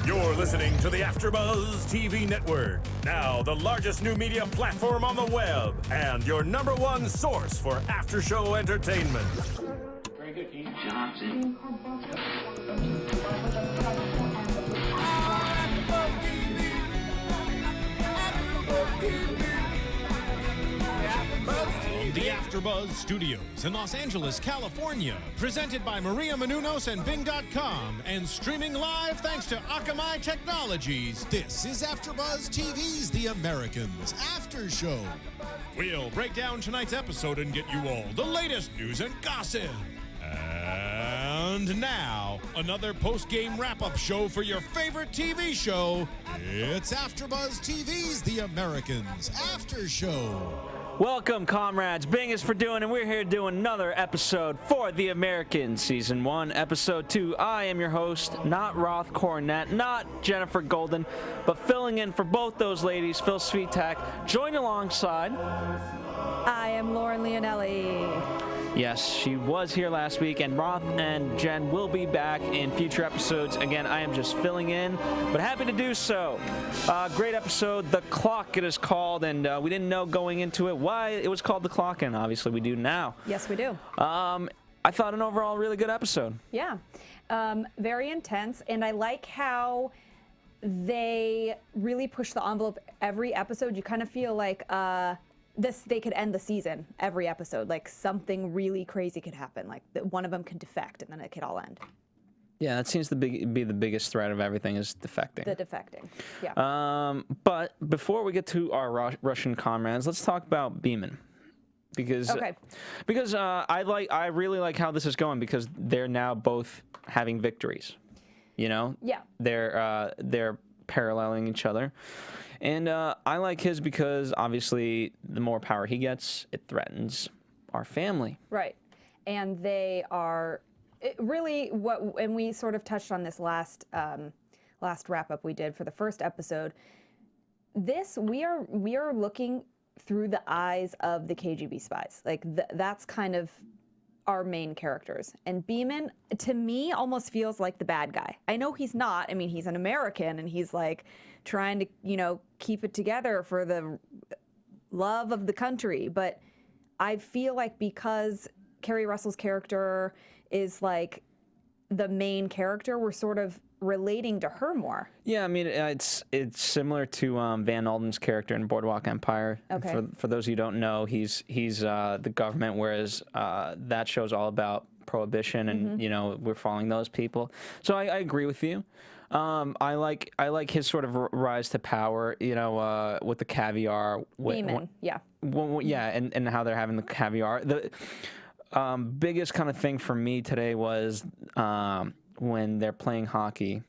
You're listening to the AFTERBUZZ TV network, now the largest new media platform on the web, and your #1 source for after-show entertainment. Very good, Keith Johnson. The AFTERBUZZ Studios in Los Angeles, California, presented by Maria Menounos and Bing.com, and streaming live thanks to Akamai Technologies. This is AFTERBUZZ TV's The Americans After Show. We'll break down tonight's episode and get you all the latest news and gossip. And now, another post-game wrap-up show for your favorite TV show. It's AFTERBUZZ TV's The Americans After Show. Welcome, comrades. Bing is for doing, and we're here doing another episode for The Americans, Season 1, Episode 2. I am your host, not Roth Cornett, not Jennifer Golden, but filling in for both those ladies, Phil Svitek, joined alongside. I am Lauren Leonelli. Yes, she was here last week, and Roth and Jen will be back in future episodes. Again, I am just filling in, but happy to do so. Great episode, The Clock it is called, and we didn't know going into it why it was called The Clock, and obviously we do now. Yes, we do. I thought an overall really good episode. Yeah, very intense, and I like how they really push the envelope every episode. You kind of feel like they could end the season every episode. Like something really crazy could happen. Like one of them could defect, and then it could all end. Yeah, that seems to be the biggest threat of everything is defecting. The defecting, yeah. But before we get to our Russian comrades, let's talk about Beaman. Because I really like how this is going, because they're now both having victories. You know? Yeah. They're paralleling each other. And I like his because, obviously, the more power he gets, it threatens our family. Right. And they are really and we sort of touched on this last wrap-up we did for the first episode. We are looking through the eyes of the KGB spies. Like, that's kind of our main characters. And Beaman, to me, almost feels like the bad guy. I know he's not. I mean, he's an American, and he's like trying to, keep it together for the love of the country. But I feel like because Kerry Russell's character is like the main character, we're sort of relating to her more. Yeah, I mean, it's similar to Van Alden's character in Boardwalk Empire. Okay. For those who don't know, he's the government, whereas that show's all about prohibition, and we're following those people. So I agree with you. I like his sort of rise to power. With the caviar. Beaman, yeah. And how they're having the caviar. The biggest kind of thing for me today was when they're playing hockey,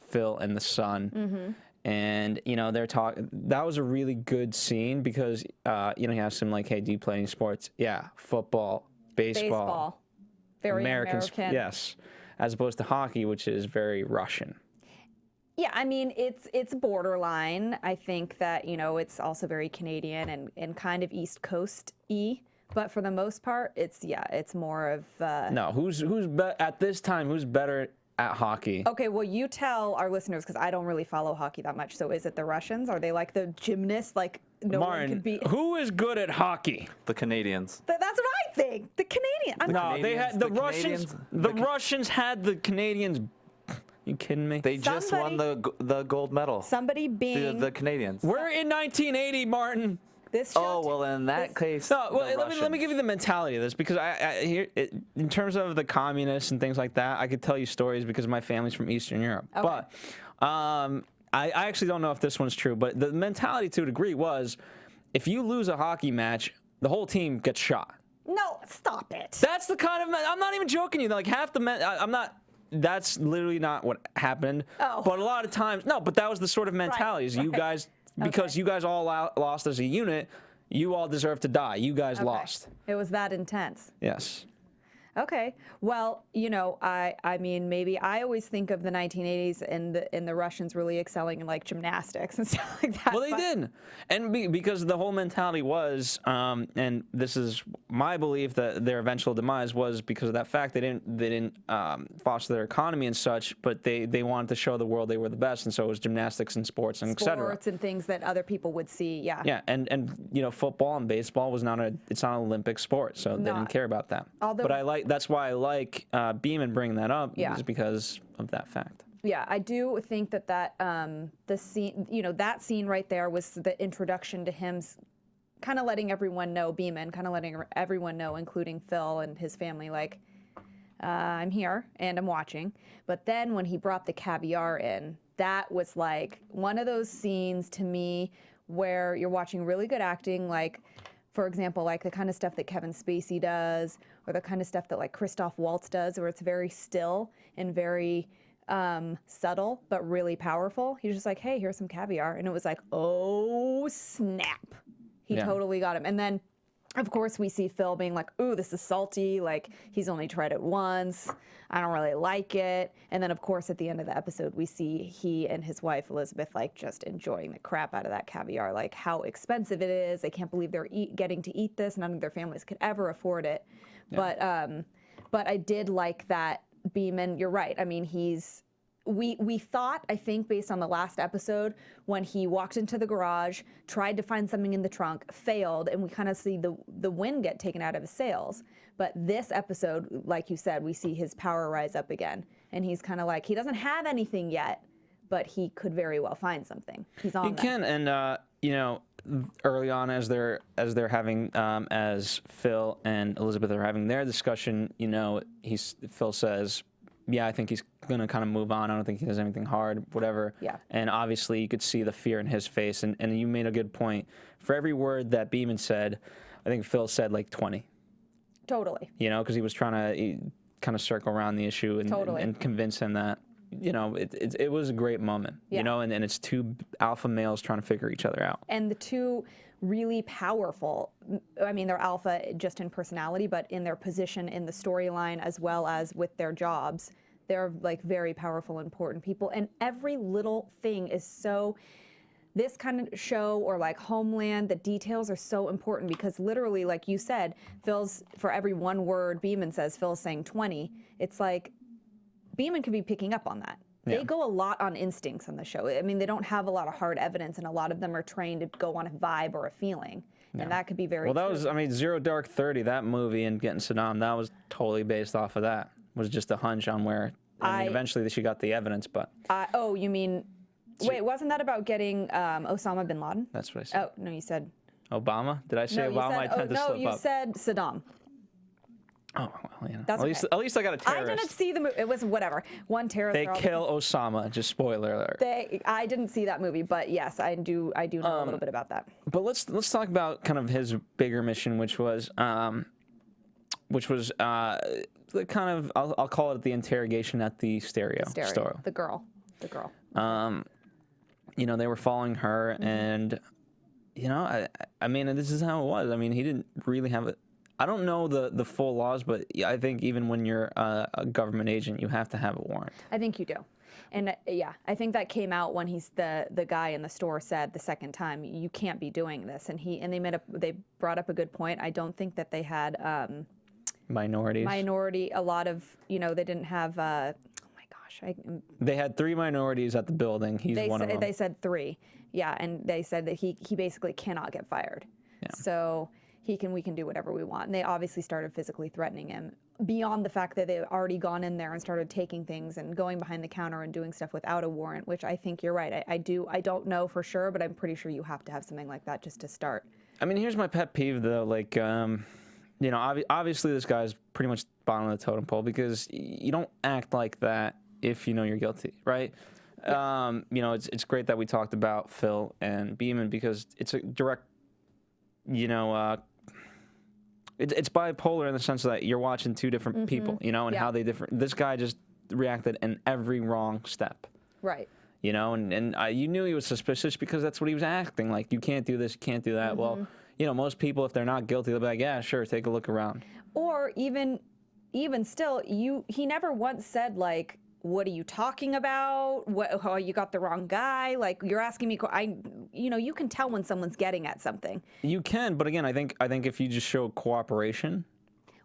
Phil and the son, and they're talking. That was a really good scene because he asked him like, "Hey, do you play any sports?" Yeah, football, baseball, very American. Yes, as opposed to hockey, which is very Russian. Yeah, I mean, it's borderline. I think that it's also very Canadian and kind of East Coast-y. But for the most part, it's more of no. Who's at this time? Who's better at hockey? Okay, well, you tell our listeners, because I don't really follow hockey that much. So is it the Russians? Are they like the gymnasts? Like no Martin, one could beat. Who is good at hockey? The Canadians. That's what I think. The Canadians. No, they had the Russians. The Russians had the Canadians. You kidding me? They just won the gold medal. Somebody being the Canadians. We're in 1980, Martin. This show well, in that case, no. Well, let me give you the mentality of this, because I hear in terms of the communists and things like that, I could tell you stories because my family's from Eastern Europe. Okay. But I actually don't know if this one's true, but the mentality to a degree was, if you lose a hockey match, the whole team gets shot. No, stop it. That's the kind of I'm not even joking you. Like half the I'm not. That's literally not what happened. Oh. But a lot of times, no. But that was the sort of mentality. Is you guys. Because you guys all lost as a unit, you all deserve to die. You guys lost. It was that intense. Yes. Okay. Well, you know, I mean, maybe I always think of the 1980s and the Russians really excelling in like gymnastics and stuff like that. Well, they did, and because the whole mentality was, and this is my belief, that their eventual demise was because of that fact. They didn't foster their economy and such, but they wanted to show the world they were the best, and so it was gymnastics and sports and etc. Sports and things that other people would see. Yeah. Yeah, and you know, football and baseball was it's not an Olympic sport, so they didn't care about that. Although, That's why I like Beaman bringing that up, Yeah. is because of that fact. Yeah, I do think that the scene, you know, that scene right there was the introduction to him, kind of letting everyone know, Beaman, kind of letting everyone know, including Phil and his family, like, I'm here and I'm watching. But then when he brought the caviar in, that was like one of those scenes to me where you're watching really good acting, like, for example, like the kind of stuff that Kevin Spacey does, or the kind of stuff that like Christoph Waltz does, where it's very still and very subtle, but really powerful. He's just like, hey, here's some caviar. And it was like, oh, snap. He totally got him. And then, of course, we see Phil being like, ooh, this is salty. Like, he's only tried it once. I don't really like it. And then, of course, at the end of the episode, we see he and his wife, Elizabeth, like, just enjoying the crap out of that caviar. Like, how expensive it is. They can't believe they're getting to eat this. None of their families could ever afford it. Yeah. But I did like that Beaman. You're right. I mean, we thought, I think, based on the last episode, when he walked into the garage, tried to find something in the trunk, failed, and we kind of see the wind get taken out of his sails. But this episode, like you said, we see his power rise up again. And he's kind of like, he doesn't have anything yet, but he could very well find something. He's on that. He can, and, you know, early on as they're having, as Phil and Elizabeth are having their discussion, you know, Phil says, yeah, I think he's going to kind of move on. I don't think he does anything hard, whatever. Yeah. And obviously you could see the fear in his face. And you made a good point. For every word that Beaman said, I think Phil said like 20. Totally. You know, because he was trying to kind of circle around the issue and convince him that, you know, it was a great moment, you know, and it's two alpha males trying to figure each other out. And the two really powerful, I mean, they're alpha just in personality, but in their position in the storyline as well as with their jobs, they're like very powerful, important people. And every little thing is so, this kind of show or like Homeland, the details are so important because literally, like you said, for every one word Beaman says, Phil's saying 20. It's like, Beaman could be picking up on that. They go a lot on instincts on the show. I mean, they don't have a lot of hard evidence, and a lot of them are trained to go on a vibe or a feeling, and that could be very. Well, that was, I mean, Zero Dark 30. That movie and Getting Saddam, that was totally based off of that. It was just a hunch on where. I mean, eventually she got the evidence, but. Oh, you mean? Wait, wasn't that about getting Osama bin Laden? That's what I said. Oh no, you said. Obama? Did I say Obama? I tend to slip up. No, you said Saddam. Oh, well, you know. That's at least I got a terrorist. I didn't see the movie. It was whatever. One terrorist. They kill Osama. Just spoiler alert. I didn't see that movie, but yes, I do know a little bit about that. But let's talk about kind of his bigger mission, which was kind of I'll call it the interrogation at the stereo store. The girl. You know, they were following her, and you know, I mean, this is how it was. I mean, he didn't really have it. I don't know the full laws, but I think even when you're a government agent, you have to have a warrant. I think you do. And yeah, I think that came out when the guy in the store said the second time, you can't be doing this. And they brought up a good point. I don't think that they had minorities. A lot of, you know, they didn't have oh my gosh. They had 3 minorities at the building. He's one of them. They said 3. Yeah, and they said that he basically cannot get fired. Yeah. So we can do whatever we want. And they obviously started physically threatening him beyond the fact that they've already gone in there and started taking things and going behind the counter and doing stuff without a warrant, which I think you're right. I don't know for sure, but I'm pretty sure you have to have something like that just to start. I mean, here's my pet peeve though, like, you know, obviously this guy's pretty much bottom of the totem pole because you don't act like that if you know you're guilty, right? Yeah. You know, it's great that we talked about Phil and Beaman because it's a direct, you know, it's bipolar in the sense that you're watching 2 different people, you know, and how they different. This guy just reacted in every wrong step. Right. You know, and you knew he was suspicious because that's what he was acting like. You can't do this, you can't do that. Well, you know, most people, if they're not guilty, they'll be like, yeah, sure, take a look around. Or even even still, he never once said like, what are you talking about? Oh, you got the wrong guy. Like, you're asking me, you can tell when someone's getting at something. You can, but again, I think if you just show cooperation.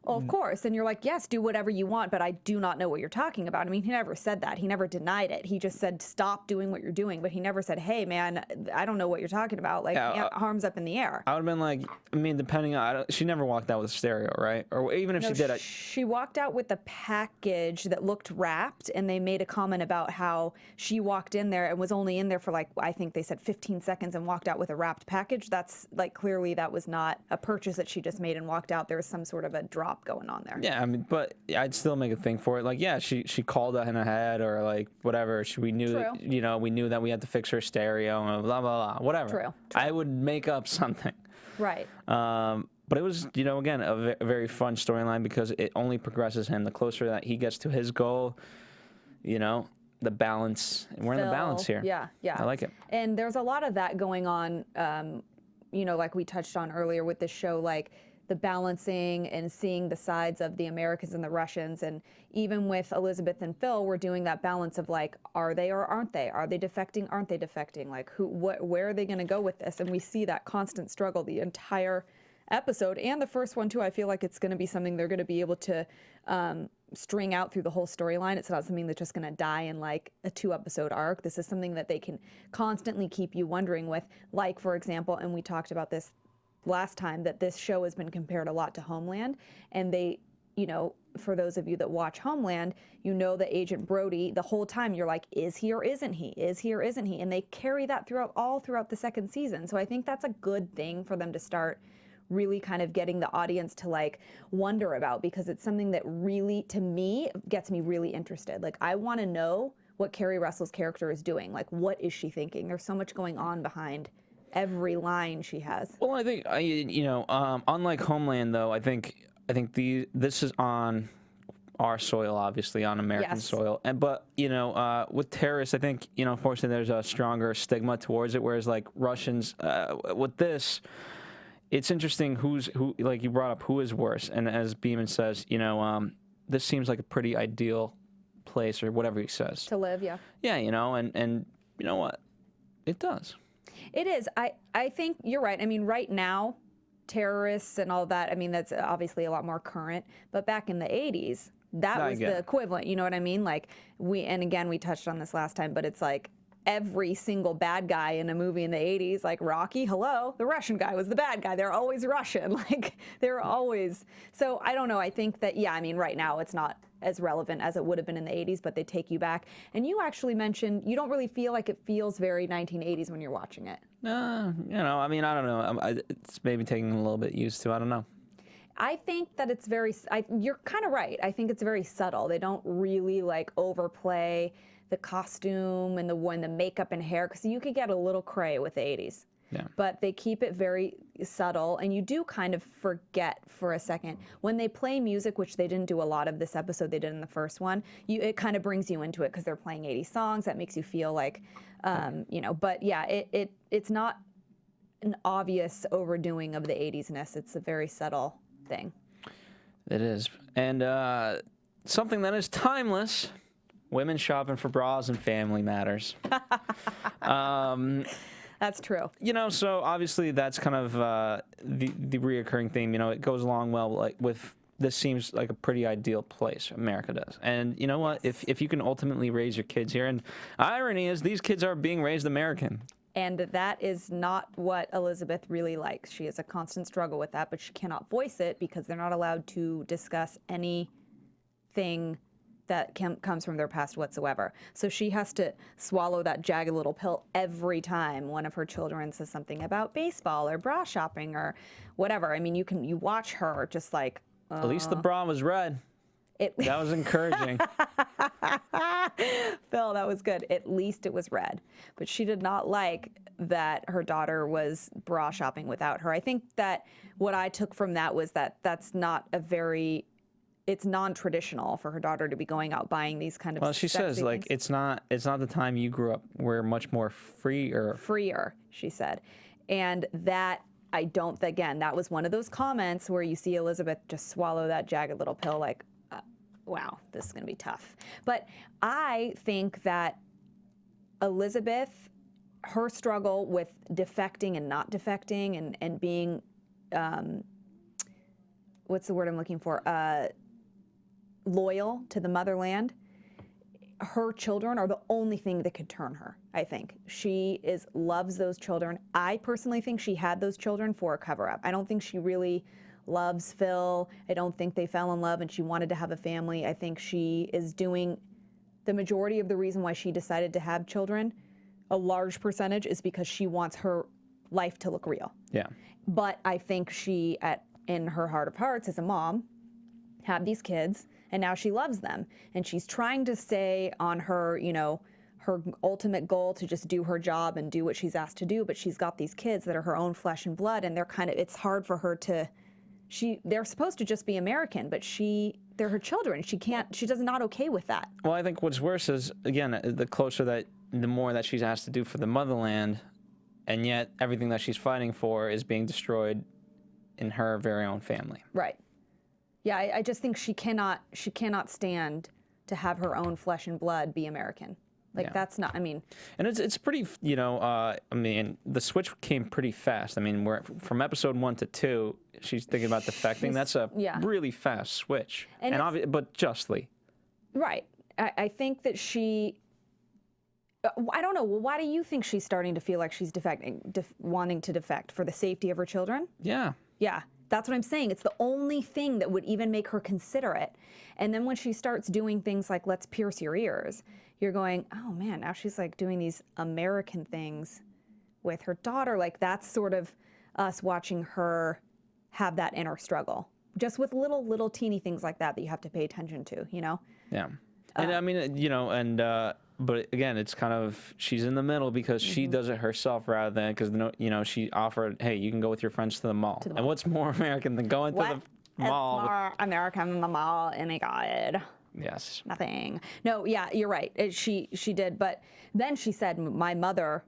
Well, of course. And you're like, yes, do whatever you want, but I do not know what you're talking about. I mean, he never said that. He never denied it. He just said, stop doing what you're doing. But he never said, hey, man, I don't know what you're talking about. Like, arms up in the air. I would have been like, I mean, depending on, she never walked out with a stereo, right? Or even if she did, she walked out with a package that looked wrapped, and they made a comment about how she walked in there and was only in there for like, I think they said 15 seconds and walked out with a wrapped package. That's like, clearly that was not a purchase that she just made and walked out. There was some sort of a drop going on there. Yeah, I mean, but I'd still make a thing for it. Like, yeah, she called in ahead or like whatever. We knew, we knew that we had to fix her stereo and blah blah blah, whatever. True. I would make up something. Right. But it was, again, a very fun storyline because it only progresses him. The closer that he gets to his goal, the balance. We're in the balance here. Yeah. I like it. And there's a lot of that going on. Like we touched on earlier with this show, like the balancing and seeing the sides of the Americans and the Russians. And even with Elizabeth and Phil, we're doing that balance of like, are they or aren't they? Are they defecting? Aren't they defecting? Like, where are they going to go with this? And we see that constant struggle the entire episode, and the first one too. I feel like it's going to be something they're going to be able to string out through the whole storyline. It's not something that's just going to die in like a 2-episode arc. This is something that they can constantly keep you wondering with. Like, for example, and we talked about this last time, that this show has been compared a lot to Homeland, and they, for those of you that watch Homeland, that Agent Brody, the whole time you're like, is he or isn't he? Is he or isn't he? And they carry that throughout the second season. So I think that's a good thing for them to start really kind of getting the audience to like wonder about, because it's something that really, to me, gets me really interested. Like, I want to know what Kerry Russell's character is doing. Like, what is she thinking? There's so much going on behind every line she has. Well, I think, unlike Homeland, though, I think this is on our soil, obviously, on American soil. But with terrorists, I think, unfortunately, there's a stronger stigma towards it. Whereas, like, Russians, with this, it's interesting who, like you brought up, who is worse. And as Beaman says, this seems like a pretty ideal place, or whatever he says. To live, yeah. Yeah, and you know what? It does. It is. I think you're right. I mean, right now, terrorists and all that, I mean, that's obviously a lot more current. But back in the 80s, that was the equivalent. You know what I mean? Like, and again, we touched on this last time, but it's like every single bad guy in a movie in the 80s, like Rocky, hello, the Russian guy was the bad guy. They're always Russian. Like, they're always. So I don't know. I think that, I mean, right now it's not as relevant as it would have been in the 80s, but they take you back. And you actually mentioned you don't really feel like it feels very 1980s when you're watching it. I mean, I don't know. It's maybe taking a little bit used to. I don't know. I think that it's very, you're kind of right. I think it's very subtle. They don't really like overplay the costume and the makeup and hair, because you could get a little cray with the 80s. Yeah. But they keep it very subtle, and you do kind of forget for a second. When they play music, which they didn't do a lot of this episode, they did in the first one, it kind of brings you into it because they're playing 80s songs. That makes you feel like, but yeah, it's not an obvious overdoing of the 80s-ness. It's a very subtle thing. It is. And something that is timeless, women shopping for bras and family matters. That's true. So obviously that's kind of the reoccurring theme. It goes along well like with, this seems like a pretty ideal place. America does. And you know what? If you can ultimately raise your kids here, and irony is these kids are being raised American. And that is not what Elizabeth really likes. She has a constant struggle with that, but she cannot voice it because they're not allowed to discuss anything that comes from their past whatsoever. So she has to swallow that jagged little pill every time one of her children says something about baseball or bra shopping or whatever. I mean, you watch her just like... At least the bra was red. That was encouraging. Phil, that was good. At least it was red. But she did not like that her daughter was bra shopping without her. I think that what I took from that was that that's not a very... It's non-traditional for her daughter to be going out buying these kind of. Well, she says things. Like it's not the time you grew up. We're much more freer. Freer, she said, and that I don't. Again, that was one of those comments where you see Elizabeth just swallow that jagged little pill. Like, wow, this is going to be tough. But I think that Elizabeth, her struggle with defecting and not defecting and being, what's the word I'm looking for? Loyal to the motherland. Her children are the only thing that could turn her, I think. She loves those children. I personally think she had those children for a cover-up. I don't think she really loves Phil. I don't think they fell in love and she wanted to have a family. I think she is doing the majority of the reason why she decided to have children. A large percentage is because she wants her life to look real. Yeah. But I think she, in her heart of hearts as a mom, had these kids, and now she loves them. And she's trying to stay on her, her ultimate goal to just do her job and do what she's asked to do. But she's got these kids that are her own flesh and blood, and it's hard for her to, they're supposed to just be American, but they're her children. She's not okay with that. Well, I think what's worse is, again, the more that she's asked to do for the motherland, and yet everything that she's fighting for is being destroyed in her very own family. Right. Yeah, I just think she cannot stand to have her own flesh and blood be American. That's not, And it's pretty, the switch came pretty fast. From episode 1 to 2, she's thinking about defecting. That's a really fast switch. But justly. Right. I think that she, I don't know. Well, why do you think she's starting to feel like she's wanting to defect? For the safety of her children? Yeah. Yeah. That's what I'm saying. It's the only thing that would even make her consider it. And then when she starts doing things like, let's pierce your ears, you're going, oh man, now she's like doing these American things with her daughter. Like, that's sort of us watching her have that inner struggle. Just with little teeny things like that you have to pay attention to, Yeah. But again, it's kind of, she's in the middle because she does it herself rather than, because, she offered, hey, you can go with your friends to the mall. And what's more American than going to the mall? It's more American than the mall. Oh my God. Yes. Nothing. No, yeah, you're right. She did. But then she said, my mother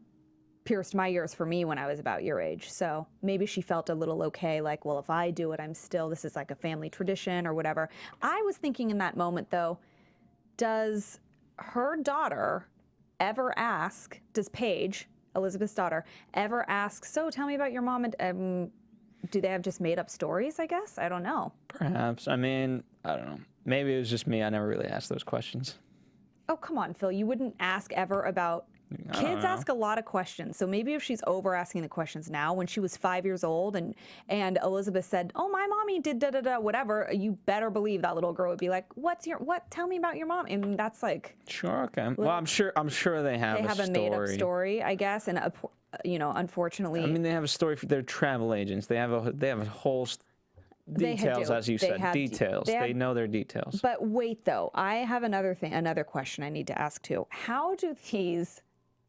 pierced my ears for me when I was about your age. So maybe she felt a little okay, like, well, if I do it, this is like a family tradition or whatever. I was thinking in that moment, though, does her daughter ever ask, does Paige, Elizabeth's daughter, ever ask, so tell me about your mom, and do they have just made up stories, I guess? I don't know. Perhaps. I don't know. Maybe it was just me. I never really asked those questions. Oh, come on, Phil. You wouldn't ask ever about... Kids ask a lot of questions, so maybe if she's over asking the questions now, when she was 5 years old and Elizabeth said, oh, my mommy did da-da-da, whatever, you better believe that little girl would be like, tell me about your mom. And that's like... Sure, okay. Well, I'm sure they have a story. They have a made-up story, I guess, and, unfortunately... they have a story for their travel agents. They have a whole... Details, as you said, details. They know their details. But wait, though, I have another question I need to ask, too. How do these...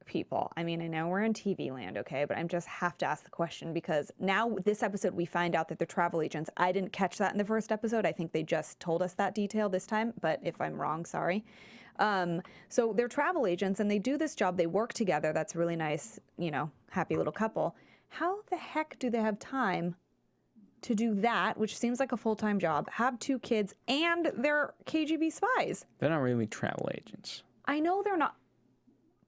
people. I know we're in TV land, okay, but I just have to ask the question because now this episode we find out that they're travel agents. I didn't catch that in the first episode. I think they just told us that detail this time, but if I'm wrong, sorry. So they're travel agents and they do this job. They work together. That's really nice, happy little couple. How the heck do they have time to do that, which seems like a full-time job, have 2 kids, and they're KGB spies? They're not really travel agents. I know they're not.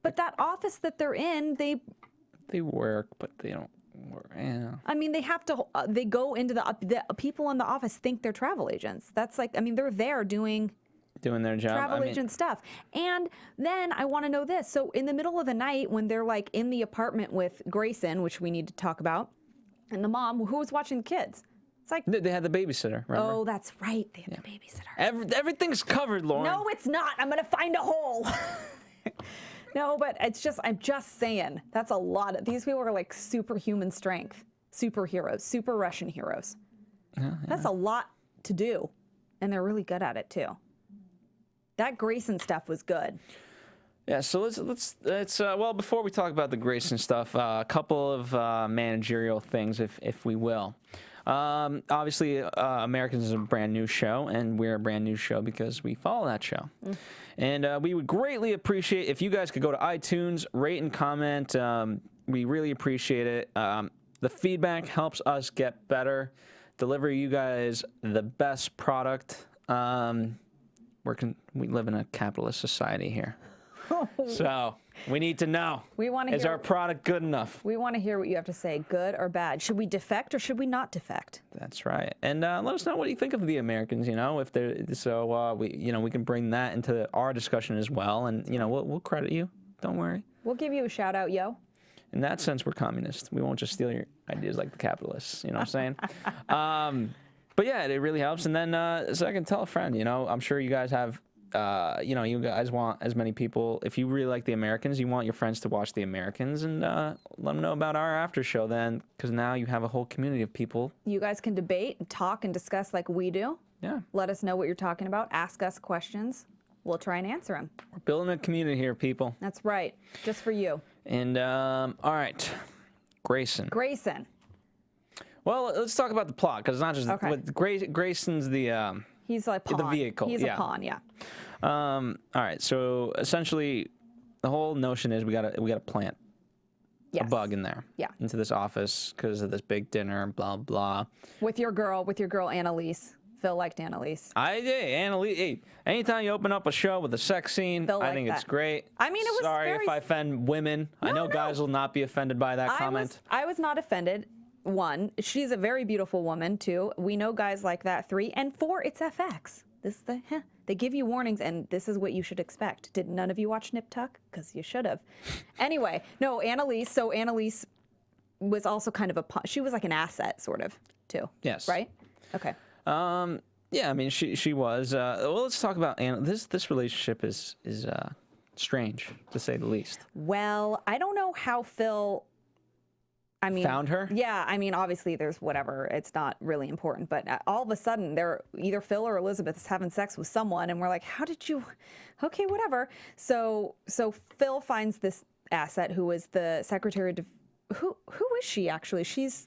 But that office that they're in, they work, but they don't work. Yeah. They have to. They go into the people in the office think they're travel agents. That's like, they're there doing their job, travel agent stuff. And then I want to know this. So in the middle of the night, when they're like in the apartment with Grayson, which we need to talk about, and the mom, who was watching the kids. It's like they had the babysitter. Remember? Oh, that's right. They have the babysitter. Everything's covered, Lauren. No, it's not. I'm gonna find a hole. No, but I'm just saying, that's a lot. These people are like superhuman strength, superheroes, super Russian heroes. Yeah. That's a lot to do, and they're really good at it too. That Grayson stuff was good. Yeah, so let's well, before we talk about the Grayson stuff, a couple of managerial things, if we will. Obviously, Americans is a brand new show, and we're a brand new show because we follow that show. And we would greatly appreciate if you guys could go to iTunes, rate and comment. We really appreciate it. The feedback helps us get better, deliver you guys the best product. we live in a capitalist society here. So we need to know. We want to Is hear. our product good enough? We want to hear what you have to say, good or bad. Should we defect or should we not defect? That's right. And let us know what you think of the Americans. If they're we can bring that into our discussion as well. And we'll credit you. Don't worry. We'll give you a shout out, yo. In that sense, we're communists. We won't just steal your ideas like the capitalists. You know what I'm saying? But yeah, it really helps. And then second, tell a friend. I'm sure you guys have. You guys want as many people. If you really like the Americans, you want your friends to watch the Americans and let them know about our after show. Then, because now you have a whole community of people. You guys can debate and talk and discuss like we do. Yeah. Let us know what you're talking about. Ask us questions. We'll try and answer them. We're building a community here, people. That's right. Just for you. And all right, Grayson. Grayson. Well, let's talk about the plot because it's not just Okay. Grayson's the. He's like pawn. The vehicle, He's yeah. a pawn, yeah. All right, so essentially, the whole notion is we gotta plant Yes. a bug in there, Yeah. into this office because of this big dinner, blah blah. With your girl Annalise. Phil liked Annalise. Annalise. Hey, anytime you open up a show with a sex scene, Phil I liked think it's that. great. I mean, it was sorry very if I offend women. I know no. guys will not be offended by that comment. I was not offended. 1, she's a very beautiful woman. 2, we know guys like that. 3, and 4, it's FX. They give you warnings, and this is what you should expect. Did none of you watch Nip Tuck? Because you should have. Anyway, no, Annalise. So Annalise was also kind of she was like an asset, sort of, too. Yes. Right? Okay. Yeah, I mean, she was. Well, let's talk about this relationship is strange to say the least. Well, I don't know how Phil. I mean, Found her? Yeah, I mean, obviously there's whatever. It's not really important, but all of a sudden they're either Phil or Elizabeth is having sex with someone, and we're like, how did you? Okay, whatever. So Phil finds this asset who is the secretary of. Who is she actually? She's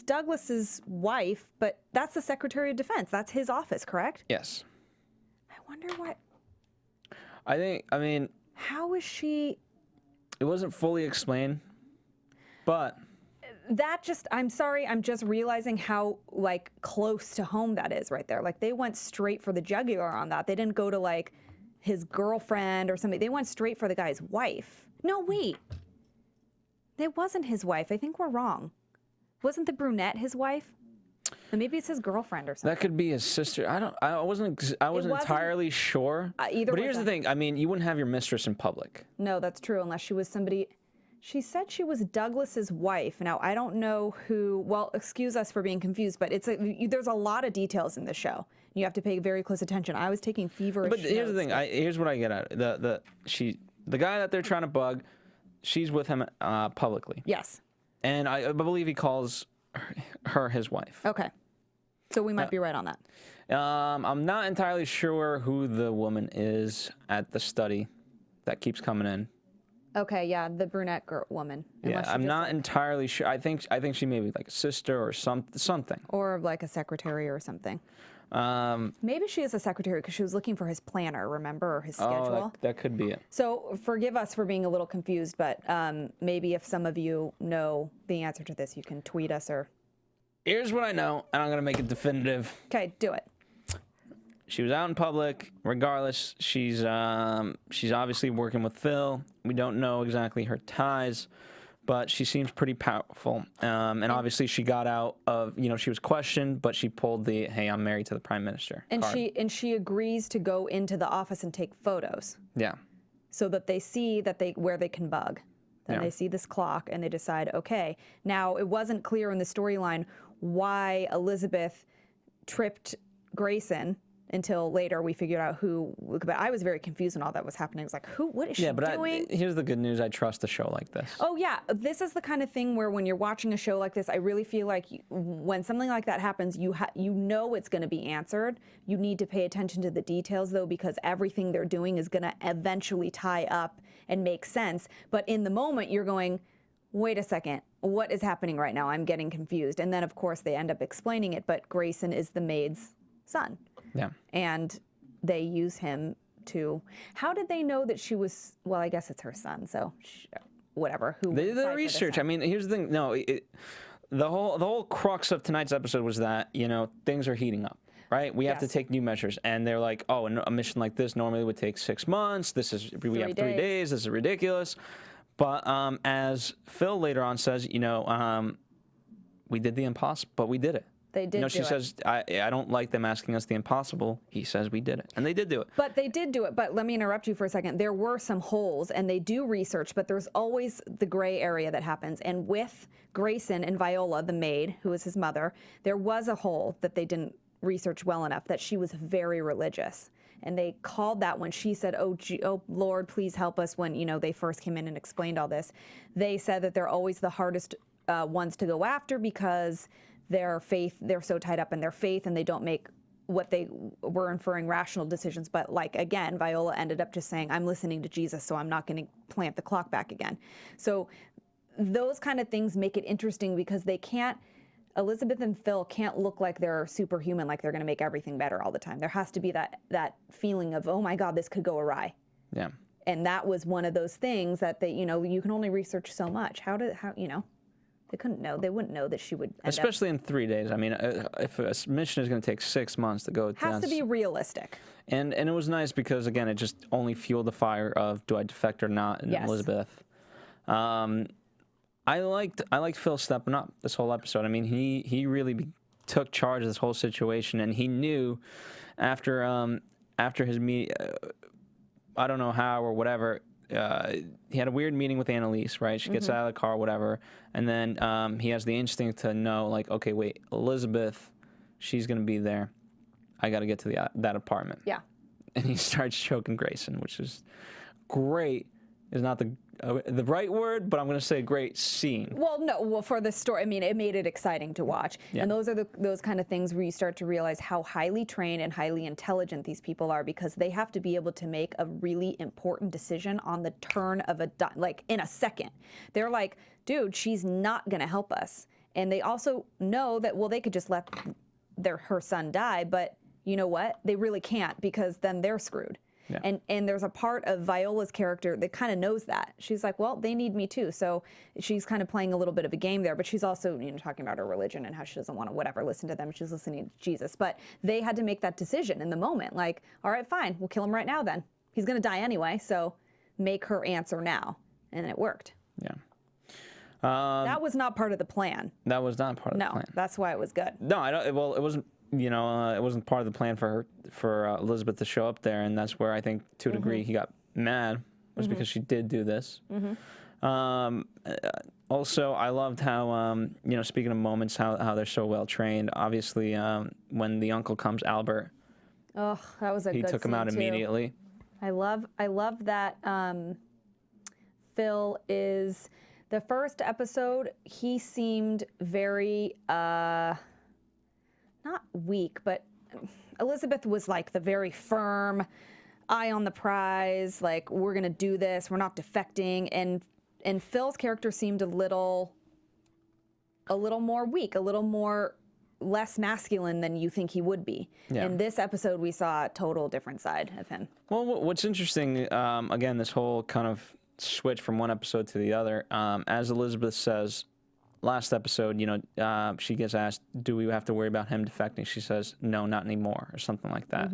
Douglas's wife, but that's the Secretary of Defense. That's his office, correct? Yes. I wonder what. I mean, How is she? it wasn't fully explained, but I'm sorry, I'm just realizing how like close to home that is right there. Like they went straight for the jugular on that. They didn't go to like his girlfriend or something. They went straight for the guy's wife. No, wait. It wasn't his wife. I think we're wrong. Wasn't the brunette his wife? And maybe it's his girlfriend or something. that could be his sister. I wasn't entirely sure. Either But way, here's the thing. I mean, you wouldn't have your mistress in public. No, that's true, unless she was somebody. She said she was Douglas's wife. Now, I don't know who. Well, excuse us for being confused, but there's a lot of details in the show. You have to pay very close attention. I was taking feverish But here's the notes. thing. Here's what I get at it. The guy that they're trying to bug, she's with him publicly, Yes. and I believe he calls her his wife. Okay. So we might be right on that. I'm not entirely sure who the woman is at the study that keeps coming in. Okay, yeah, the brunette woman. Yeah, I'm not entirely sure. I think she may be like a sister or something. Or like a secretary or something. Maybe she is a secretary because she was looking for his planner, remember, or his schedule. That could be it. So forgive us for being a little confused, but maybe if some of you know the answer to this, you can tweet us or... Here's what I know, and I'm gonna make it definitive. Okay, do it. She was out in public. Regardless, she's obviously working with Phil. We don't know exactly her ties, but she seems pretty powerful. And obviously, she got out of, she was questioned, but she pulled the "Hey, I'm married to the Prime Minister" And card. she agrees to go into the office and take photos Yeah. so that they see that where they can bug. Then Yeah. they see this clock and they decide, okay. Now, it wasn't clear in the storyline why Elizabeth tripped Grayson until later we figured out who, but I was very confused when all that was happening. I was like, what is she doing? Here's the good news. I trust a show like this. Oh yeah, this is the kind of thing where when you're watching a show like this, I really feel like when something like that happens, you know it's going to be answered. You need to pay attention to the details though, because everything they're doing is going to eventually tie up and make sense. But in the moment, you're going, wait a second, what is happening right now? I'm getting confused. And then of course they end up explaining it, but Grayson is the maid's son. Yeah. And they use him to. How did they know that she was? Well, I guess it's her son. So, whatever. Who They did the fight for research. son. I mean, here's the thing. No, the whole crux of tonight's episode was that things are heating up. right? We have to Yes. take new measures. And they're like, oh, a mission like this normally would take 6 months. We have 3 days. This is ridiculous. But as Phil later on says, we did the impossible, but we did it. They did She says, I don't like them asking us the impossible. He says we did it. And they did do it. But they did do it. But let me interrupt you for a second. There were some holes, and they do research, but there's always the gray area that happens. And with Grayson and Viola, the maid, who is his mother, there was a hole that they didn't research well enough, that she was very religious. And they called that when she said, oh, Lord, please help us, when, they first came in and explained all this. They said that they're always the hardest ones to go after because their faith, they're so tied up in their faith, and they don't make what they were inferring rational decisions. But like, again, Viola ended up just saying, I'm listening to Jesus, so I'm not going to plant the clock back again. So those kind of things make it interesting, because they can't, Elizabeth and Phil can't look like they're superhuman, like they're going to make everything better all the time. There has to be that feeling of, oh my God, this could go awry. Yeah. And that was one of those things that they, you can only research so much. They couldn't know. They wouldn't know that she would end Especially in 3 days. I mean, if a mission is going to take 6 months to go, has to be realistic. And it was nice because, again, it just only fueled the fire of, do I defect or not? And Yes. Elizabeth. I liked Phil stepping up this whole episode. I mean, he really took charge of this whole situation, and he knew after his meeting, I don't know how or whatever. He had a weird meeting with Annalise, right? She gets out of the car, whatever, and then he has the instinct to know, like, okay, wait, Elizabeth, she's gonna be there. I got to get to that apartment. Yeah. And he starts choking Grayson, which is great. Is not the right word, but I'm going to say great scene. Well, no. Well, for the story, I mean, it made it exciting to watch. Yeah. And those are those kind of things where you start to realize how highly trained and highly intelligent these people are, because they have to be able to make a really important decision on the turn of like in a second. They're like, dude, she's not going to help us. And they also know that, well, they could just let her son die, but you know what? They really can't, because then they're screwed. Yeah. And there's a part of Viola's character that kind of knows that. She's like, well, they need me too. So she's kind of playing a little bit of a game there, but she's also, talking about her religion and how she doesn't want to listen to them. She's listening to Jesus. But they had to make that decision in the moment. Like, all right, fine, we'll kill him right now then. He's going to die anyway, so make her answer now. And it worked. Yeah. That was not part of the plan. That was not part of the plan. No, that's why it was good. No, I don't. Well, it wasn't. It wasn't part of the plan for Elizabeth to show up there, and that's where I think, to a degree, he got mad, was because she did do this. Also, I loved how, speaking of moments, how they're so well trained. Obviously, when the uncle comes, Albert, Oh, that was a he good took him out scene, too. immediately. I love that Phil is, the first episode, he seemed very, not weak, but Elizabeth was like the very firm, eye on the prize, like, we're going to do this, we're not defecting. And Phil's character seemed a little more weak, a little more less masculine than you think he would be. Yeah. In this episode, we saw a total different side of him. Well, what's interesting, again, this whole kind of switch from one episode to the other, as Elizabeth says, last episode, she gets asked, do we have to worry about him defecting? She says, no, not anymore, or something like that.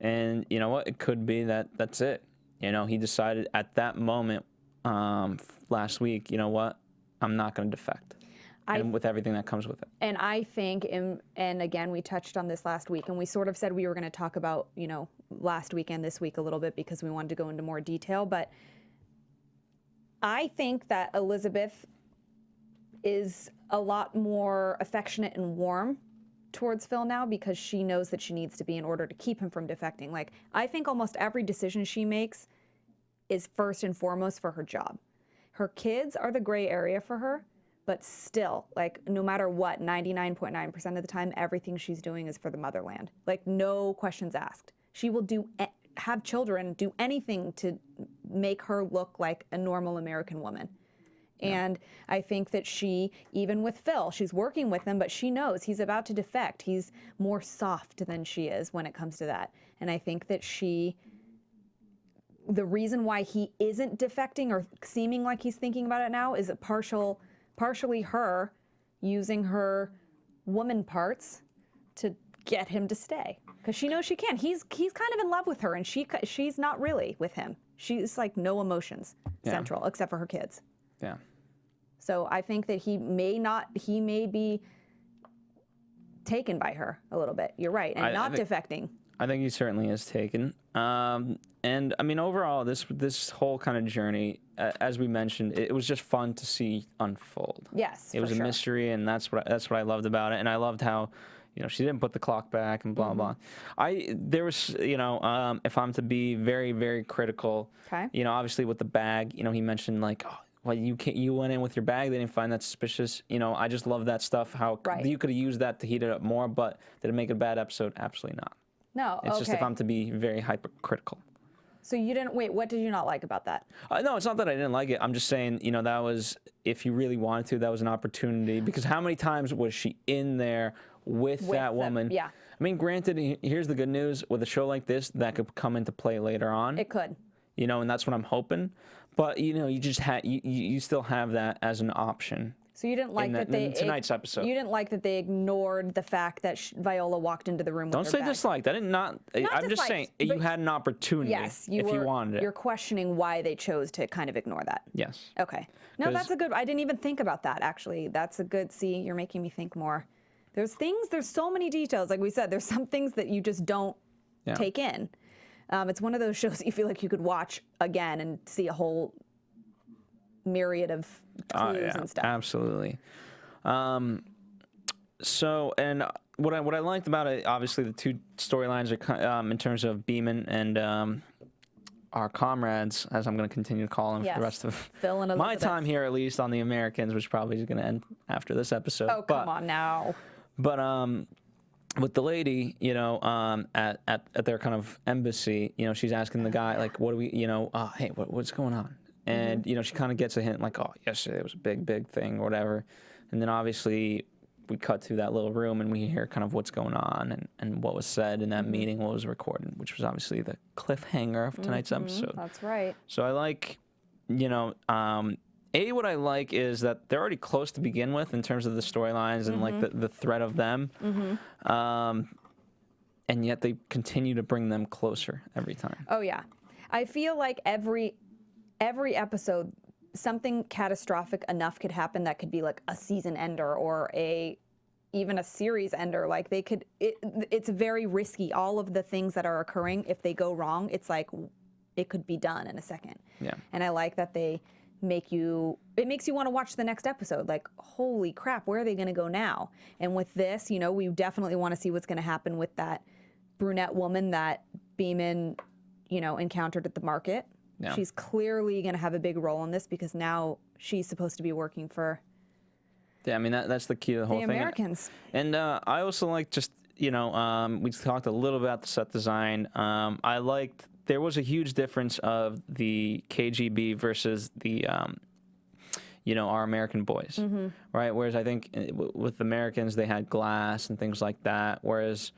And you know what? It could be that's it. He decided at that moment last week, you know what? I'm not going to defect. And with everything that comes with it. And I think, and again, we touched on this last week, and we sort of said we were going to talk about, last week and this week a little bit because we wanted to go into more detail. But I think that Elizabeth is a lot more affectionate and warm towards Phil now, because she knows that she needs to be in order to keep him from defecting. Like, I think almost every decision she makes is first and foremost for her job. Her kids are the gray area for her, but still, like, no matter what, 99.9% of the time, everything she's doing is for the motherland. Like, no questions asked. She will have children, do anything to make her look like a normal American woman. And I think that she, even with Phil, she's working with him, but she knows he's about to defect. He's more soft than she is when it comes to that. And I think that the reason why he isn't defecting or seeming like he's thinking about it now is partially her using her woman parts to get him to stay because she knows she can. He's kind of in love with her, and she's not really with him. She's like no emotions central except for her kids. Yeah. So I think that he may be taken by her a little bit. You're right, and not defecting. I think he certainly is taken. And I mean, overall, this whole kind of journey, as we mentioned, it was just fun to see unfold. Yes, it was a mystery, and that's what I loved about it. And I loved how, she didn't put the clock back and blah blah. There was, if I'm to be very very critical, obviously with the bag, he mentioned like, oh, well, you went in with your bag, they didn't find that suspicious. I just love that stuff. How you could have used that to heat it up more, but did it make it a bad episode? Absolutely not. No, it's just if I'm to be very hypercritical. So you didn't wait. What did you not like about that? No, it's not that I didn't like it. I'm just saying, that was, if you really wanted to, that was an opportunity. Because how many times was she in there with that woman? Yeah. I mean, granted, here's the good news. With a show like this, that could come into play later on. It could. And that's what I'm hoping. But, you just you still have that as an option. So you didn't like that they in tonight's episode. You didn't like that they ignored the fact that Viola walked into the room. Don't with say her bag. disliked. I did not. I'm just saying you had an opportunity. Yes, if you wanted it. You're questioning why they chose to kind of ignore that. Yes. Okay. No, that's a good. I didn't even think about that actually. That's a good. See, you're making me think more. There's so many details. Like we said, there's some things that you just don't take in. It's one of those shows that you feel like you could watch again and see a whole myriad of clues and stuff. Absolutely. So, and what I liked about it, obviously, the two storylines are in terms of Beaman and our comrades, as I'm going to continue to call them for the rest of Phil and my Elizabeth. Time here, at least on The Americans, which probably is going to end after this episode. Oh, come on now. But with the lady, at their kind of embassy, she's asking the guy, like, what do we, hey, what's going on? And, she kind of gets a hint like, oh, yesterday was a big, big thing or whatever. And then obviously we cut to that little room and we hear kind of what's going on and what was said in that meeting, what was recorded, which was obviously the cliffhanger of tonight's episode. That's right. So I like, what I like is that they're already close to begin with in terms of the storylines and like the threat of them. And yet they continue to bring them closer every time. Oh, yeah. I feel like every episode, something catastrophic enough could happen that could be like a season ender or even a series ender. Like it's very risky. All of the things that are occurring, if they go wrong, it's like it could be done in a second. Yeah. And I like that it makes you want to watch the next episode. Like, holy crap, where are they going to go now? And with this, we definitely want to see what's going to happen with that brunette woman that Beaman, encountered at the market. Yeah. She's clearly going to have a big role in this because now she's supposed to be working for. Yeah, I mean that's the key to the whole thing. The Americans. And I also like just we talked a little about the set design. I liked there was a huge difference of the KGB versus the our American boys, right? Whereas I think with the Americans they had glass and things like that. Whereas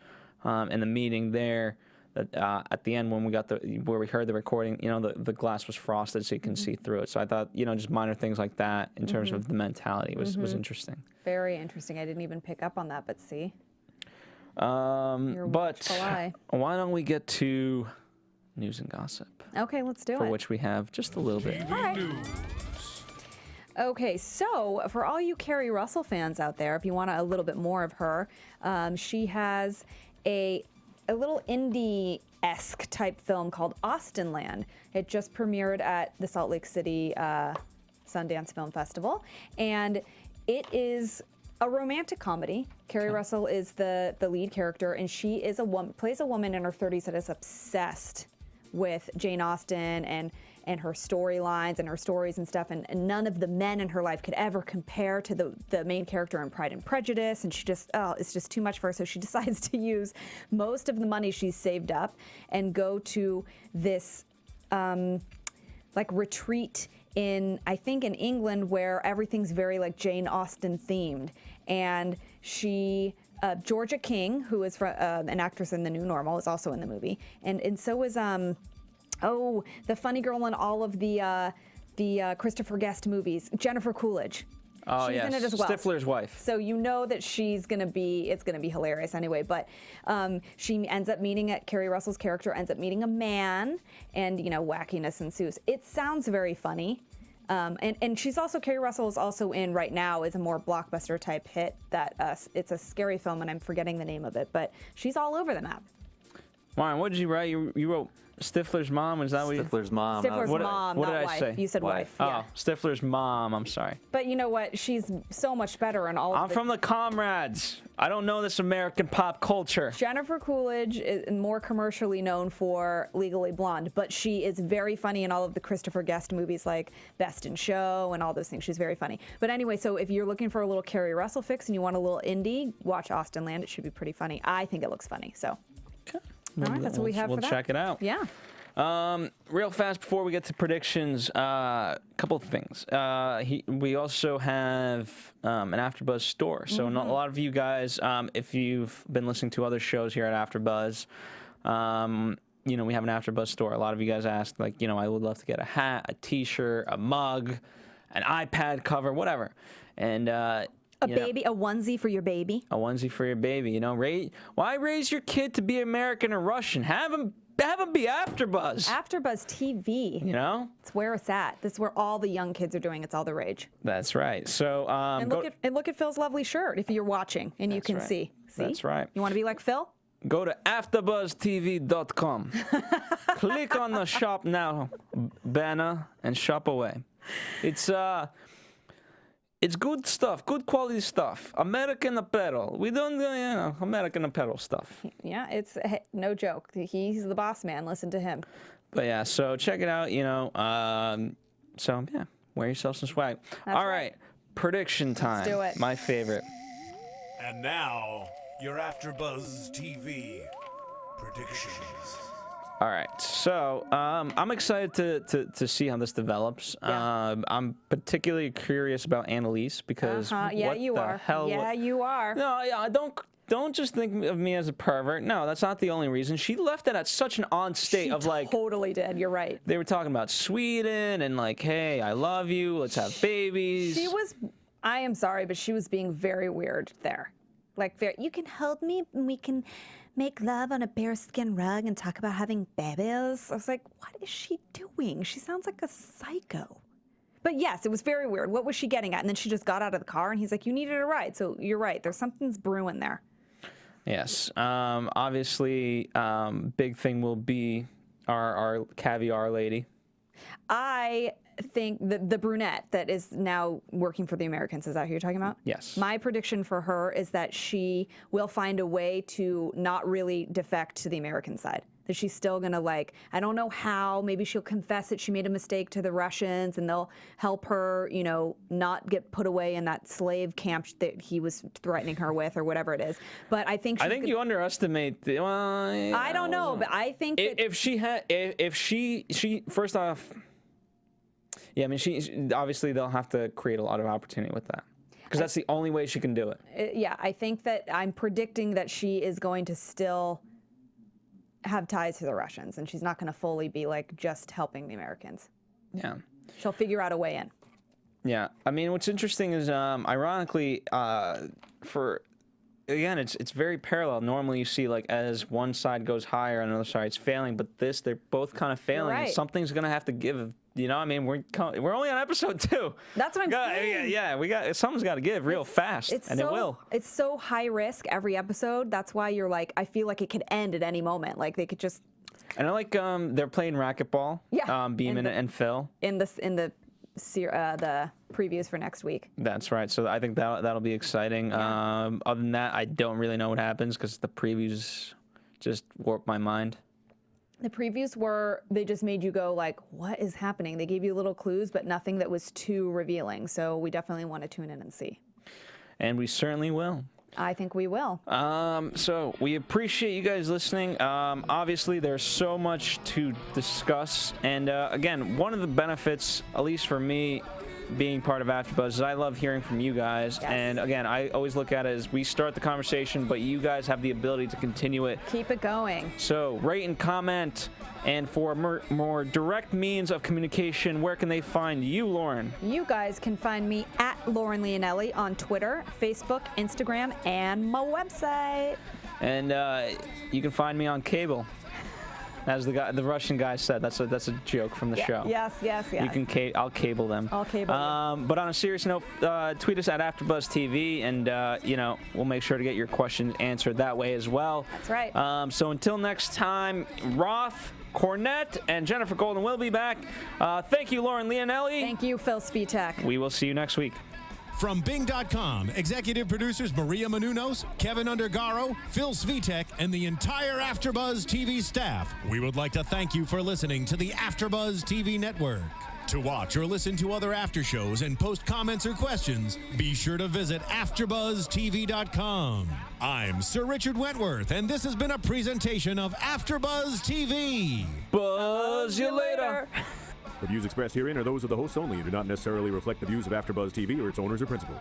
in the meeting there. At the end when we got where we heard the recording, the glass was frosted so you can see through it. So I thought, just minor things like that in terms of the mentality was interesting. Very interesting. I didn't even pick up on that, but see. But why don't we get to news and gossip? Okay, let's do it. For which we have just a little bit. All right. Okay, so for all you Carrie Russell fans out there, if you want a little bit more of her, she has a little indie-esque type film called Austinland. It just premiered at the Salt Lake City Sundance Film Festival, and it is a romantic comedy. Carrie Russell is the lead character, and she is plays a woman in her 30s that is obsessed with Jane Austen and her storylines and her stories and stuff, and none of the men in her life could ever compare to the main character in Pride and Prejudice, and she just, it's just too much for her, so she decides to use most of the money she's saved up and go to this retreat I think in England where everything's very like Jane Austen themed, and she Georgia King, who is an actress in The New Normal, is also in the movie, and so is the funny girl in all of the Christopher Guest movies, Jennifer Coolidge. Oh, she's yes. in it as well. Stifler's wife. So you know that it's gonna be hilarious anyway. But she ends up meeting Carrie Russell's character ends up meeting a man, and wackiness ensues. It sounds very funny. And she's also, Carrie Russell is also in right now is a more blockbuster type hit that it's a scary film, and I'm forgetting the name of it, but she's all over the map. Warren, what did you write? You wrote Stifler's mom. Is that what you? Stifler's mom. Stifler's What- mom, what not did I wife. say? You said wife. Yeah. Oh, Stifler's mom. I'm sorry. But you know what? She's so much better in all of I'm from the comrades. I don't know this American pop culture. Jennifer Coolidge is more commercially known for Legally Blonde, but she is very funny in all of the Christopher Guest movies like Best in Show and all those things. She's very funny. But anyway, so if you're looking for a little Carrie Russell fix and you want a little indie, watch Austin Land. It should be pretty funny. I think it looks funny. So, Okay. all right, that's what we have We'll for that. check it out. Yeah. Real fast before we get to predictions, couple of things. We also have an AfterBuzz store. So a lot of you guys, if you've been listening to other shows here at AfterBuzz, we have an AfterBuzz store. A lot of you guys asked, like, I would love to get a hat, a T-shirt, a mug, an iPad cover, whatever. And A onesie for your baby. a onesie for your baby. Why raise your kid to be American or Russian? Have him be AfterBuzz. AfterBuzz TV. It's where it's at. This is where all the young kids are doing. It's all the rage. That's right. So And look at Phil's lovely shirt if you're watching and you can right. see. That's right. You want to be like Phil? Go to AfterBuzzTV.com. Click on the shop now banner and shop away. It's good stuff, good quality stuff. American apparel. We don't do American apparel stuff. Yeah, it's no joke. He's the boss man. Listen to him. But yeah, so check it out. Wear yourself some swag. All right, prediction time. do it. My favorite. And now, your AfterBuzz TV predictions. All right, so I'm excited to see how this develops. Yeah. I'm particularly curious about Annalise because Yeah, what you the are. hell? Yeah, you are. No, yeah, don't just think of me as a pervert. No, that's not the only reason. She left it at such an on state She of like totally did. You're right. they were talking about Sweden and like, hey, I love you. Let's have babies. She was. I am sorry, but she was being very weird there. Like, you can hold me and we can make love on a bearskin rug and talk about having babies. I was like, what is she doing? She sounds like a psycho. But yes, it was very weird. What was she getting at? And then she just got out of the car and he's like, you needed a ride. So you're right. There's something's brewing there. Yes. Obviously, big thing will be our caviar lady. I think the brunette that is now working for the Americans, is that who you're talking about? Yes. My prediction for her is that she will find a way to not really defect to the American side. That she's still gonna I don't know how, maybe she'll confess that she made a mistake to the Russians and they'll help her, not get put away in that slave camp that he was threatening her with or whatever it is. But I think you underestimate I don't know, but I think that if she first off, yeah, I mean, she obviously they'll have to create a lot of opportunity with that because that's the only way she can do it. Yeah, I think that I'm predicting that she is going to still have ties to the Russians and she's not going to fully be just helping the Americans. Yeah. She'll figure out a way in. Yeah. I mean, what's interesting is, ironically, it's very parallel. Normally you see as one side goes higher and another side's failing, but they're both kind of failing. Right. And something's going to have to give. I mean, we're only on episode 2. That's what I'm saying. Yeah, something's got to give real fast, and it will. It's so high risk every episode. That's why you're I feel like it could end at any moment. They could just. And I like they're playing racquetball. Yeah. Beaman and Phil. In the previews for next week. That's right. So I think that'll be exciting. Yeah. Other than that, I don't really know what happens because the previews just warp my mind. The previews they just made you go what is happening? They gave you little clues, but nothing that was too revealing. So we definitely want to tune in and see. And we certainly will. I think we will. So we appreciate you guys listening. Obviously, there's so much to discuss. And again, one of the benefits, at least for me, being part of AfterBuzz is I love hearing from you guys. Yes. And again, I always look at it as we start the conversation, but you guys have the ability to continue it. Keep it going. So rate and comment. And for more direct means of communication, where can they find you, Lauren? You guys can find me at Lauren Leonelli on Twitter, Facebook, Instagram, and my website. And you can find me on cable. As the Russian guy said, that's a joke from the show. Yes. You can I'll cable them. I'll cable you. But on a serious note, tweet us at AfterBuzz TV, and we'll make sure to get your questions answered that way as well. That's right. So until next time, Roth, Cornette, and Jennifer Golden will be back. Thank you, Lauren Leonelli. Thank you, Phil Svitek. We will see you next week. From Bing.com, executive producers Maria Menounos, Kevin Undergaro, Phil Svitek, and the entire AfterBuzz TV staff, we would like to thank you for listening to the AfterBuzz TV network. To watch or listen to other after shows and post comments or questions, be sure to visit AfterBuzzTV.com. I'm Sir Richard Wentworth, and this has been a presentation of AfterBuzz TV. Buzz you later. The views expressed herein are those of the hosts only and do not necessarily reflect the views of AfterBuzz TV or its owners or principals.